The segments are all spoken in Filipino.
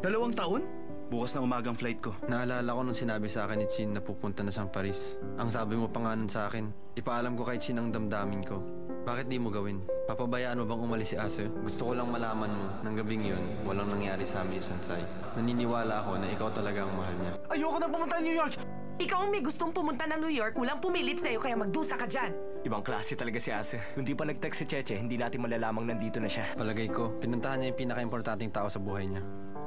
2 taon? Bukas na umagang flight ko. Naalala ko nung sinabi sa akin ni Chin na pupunta na siyang Paris. Ang sabi mo pa nga nun sa akin, ipaalam ko kay Chin ang damdamin ko. Bakit di mo gawin? Papabayaan mo bang umalis si Ase? Gusto ko lang malaman mo, nang gabing yun, walang nangyari sa amin ni Sansay. Naniniwala ako na ikaw talaga ang mahal niya. Ayoko na pumunta ng New York! Ikaw ang may gustong pumunta ng New York, walang pumilit sa'yo kaya magdusa ka dyan. Ibang klase talaga si Ase. Kung di pa nag-text si Cheche, hindi natin malalamang nandito na siya. Palagay ko, pinuntahan niya yung pinaka-importanting tao sa buhay niya.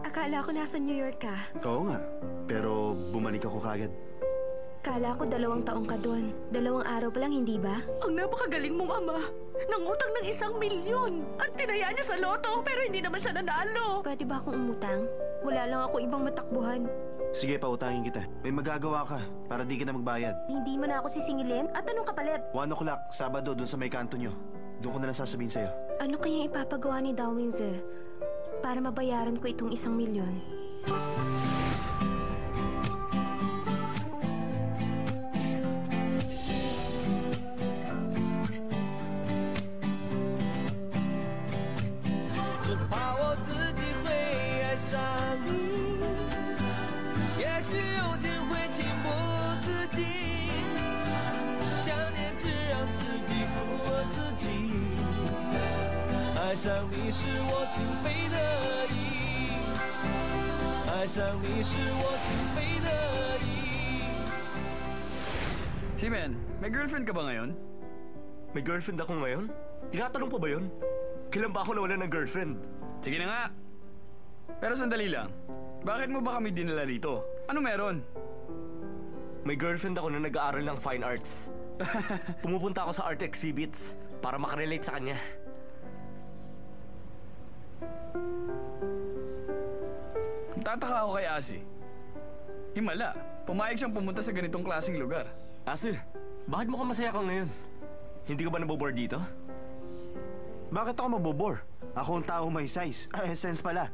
Akala ko nasa New York ka. Oo nga. Pero bumalik ako kagad. Akala ko 2 taong ka doon. 2 araw pa lang, hindi ba? Ang napakagaling mong ama. Nangutang ng 1 milyon. At tinaya niya sa loto, pero hindi naman siya nanalo. Pwede ba akong umutang? Wala lang ako ibang matakbuhan. Sige, pautangin kita. May magagawa ka para di ka na magbayad. Hindi mo na ako sisingilin? At anong kapalit? 1 o'clock, Sabado, dun sa may kanto nyo. Doon ko na lang sasabihin sa'yo. Ano kaya ipapagawa ni Dawinze para mabayaran ko itong 1 milyon? Simen, may girlfriend ka ba ngayon? May girlfriend ako ngayon? Tinatanong pa ba yun? Kailan ba ako nawalan ng girlfriend? Sige na nga. Pero sandali lang. Bakit mo ba kami dinala rito? Ano meron? May girlfriend ako na nag-aaral ng fine arts. Pumupunta ako sa art exhibits para makarelate sa kanya. Tataka ako kay Asi. Himala, pumayag siyang pumunta sa ganitong klaseng lugar. Ase, bakit mukhang masaya ka ngayon? Hindi ka ba naboboard dito? Bakit ako mabobore? Ako ang tao may size. Sense pala.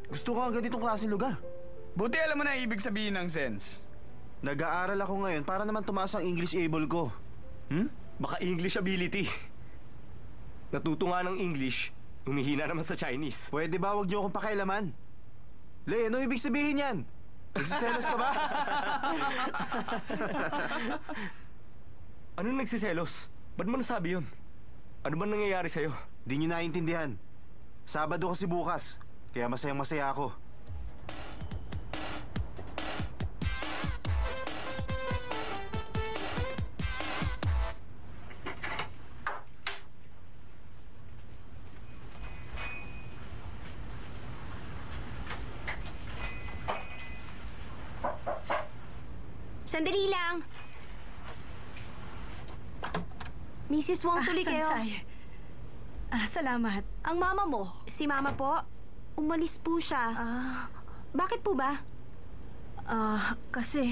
Gusto ko ang ganitong klaseng lugar. Buti alam mo na ibig sabihin ng sense. Nag-aaral ako ngayon para naman tumaas ang English able ko. Baka English ability. Natuto nga ng English, humihina naman sa Chinese. Pwede ba wag niyo akong pakialaman? Le, ano ibig sabihin yan? Nagsiselos ka ba? Ano nagsiselos? Ba't mo nasabi yun? Ano ba nangyayari sa'yo? Di niyo naiintindihan. Sabado kasi bukas, kaya masayang-masaya ako. Sandali lang! Mrs. Wong, tuloy kayo. Sanchay. Salamat. Ang mama mo? Si Mama po, umalis po siya. Bakit po ba? Kasi...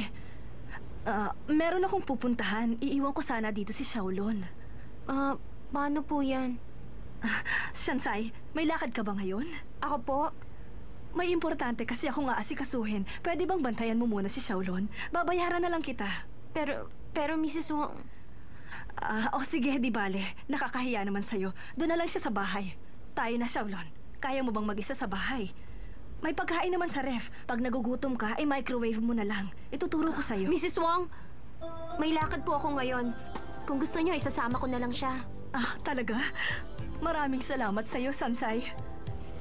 meron akong pupuntahan. Iiwan ko sana dito si Shaolon. Paano po yan? Shansai, may lakad ka ba ngayon? Ako po? May importante kasi ako nga asikasuhin. Pwede bang bantayan mo muna si Shaolon? Babayaran na lang kita. Pero Mrs. Wong... sige, di bale. Nakakahiya naman sa'yo. Doon na lang siya sa bahay. Tayo na, Shaolon. Kaya mo bang mag-isa sa bahay? May pagkain naman sa ref. Pag nagugutom ka, ay microwave mo na lang. Ituturo ko sa'yo. Mrs. Wong, may lakad po ako ngayon. Kung gusto niyo, isasama ko na lang siya. Talaga? Maraming salamat sa'yo, Sansay.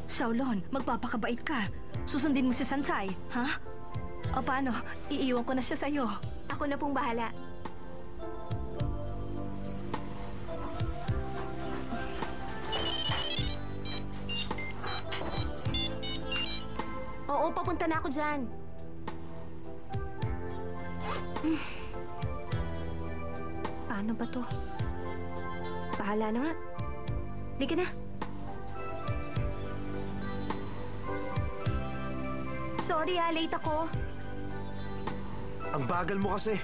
Shaolon, magpapakabait ka. Susundin mo si Sansay, ha? O paano? Iiwan ko na siya sa'yo. Ako na pong bahala. Oo, papunta na ako dyan. Paano ba to? Bahala na nga. Liga na. Sorry late ako. Ang bagal mo kasi.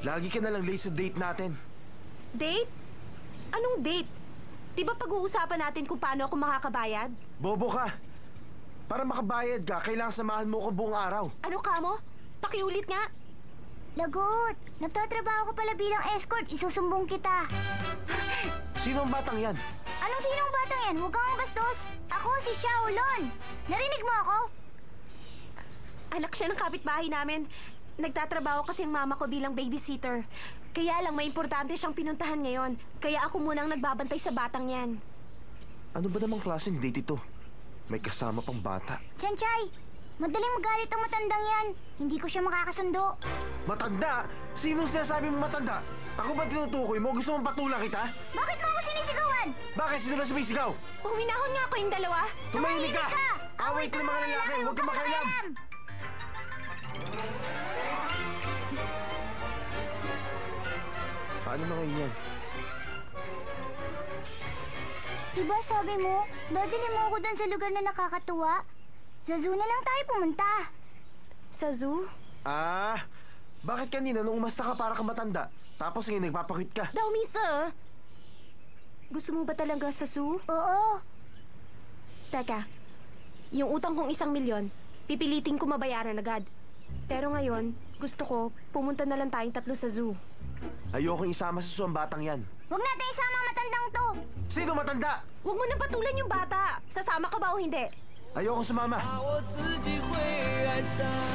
Lagi ka na lang late sa date natin. Date? Anong date? Di ba pag-uusapan natin kung paano ako makakabayad? Bobo ka. Para makabayad ka, kailangan samahan mo ko buong araw. Ano ka mo? Pakiulit nga. Lagot! Nagtatrabaho ka pala bilang escort. Isusumbong kita. Sino ang batang yan? Anong sinong batang yan? Huwag kang bastos. Ako si Shaolon. Narinig mo ako? Anak siya ng kapitbahay namin. Nagtatrabaho kasi ang mama ko bilang babysitter. Kaya lang, may importante siyang pinuntahan ngayon. Kaya ako munang nagbabantay sa batang yan. Ano ba namang klaseng date ito? May kasama pang bata. Sanchay, madaling magalit ang matandang yan. Hindi ko siya makakasundo. Matanda? Sino sinasabi mo matanda? Ako ba tinutukoy mo? Gusto mong patulang kita? Bakit mo ako sinisigawan? Bakit sino na sumisigaw? Huminahon nga ako yung dalawa. Tumahimik ka! Away ito ng mga lalaki! Huwag ka makialam! Paano na ngayon yan? Diba sabi mo, dadali mo ako dun sa lugar na nakakatuwa? Sa zoo na lang tayo pumunta. Sa zoo? Ah, bakit kanina nung umasta ka para ka matanda, tapos ngayon nagpapakwit ka? Daw, Misa. Gusto mo ba talaga sa zoo? Oo. Teka, yung utang kong 1 milyon, pipilitin ko mabayaran agad. Pero ngayon, gusto ko, pumunta na lang tayong 3 sa zoo. Ayokong isama sa suwang batang yan. Huwag natin isama ang matandang to. Sino matanda? Huwag mo na patulan yung bata. Sasama ka ba o hindi? Ayokong sumama. 我自己会爱上。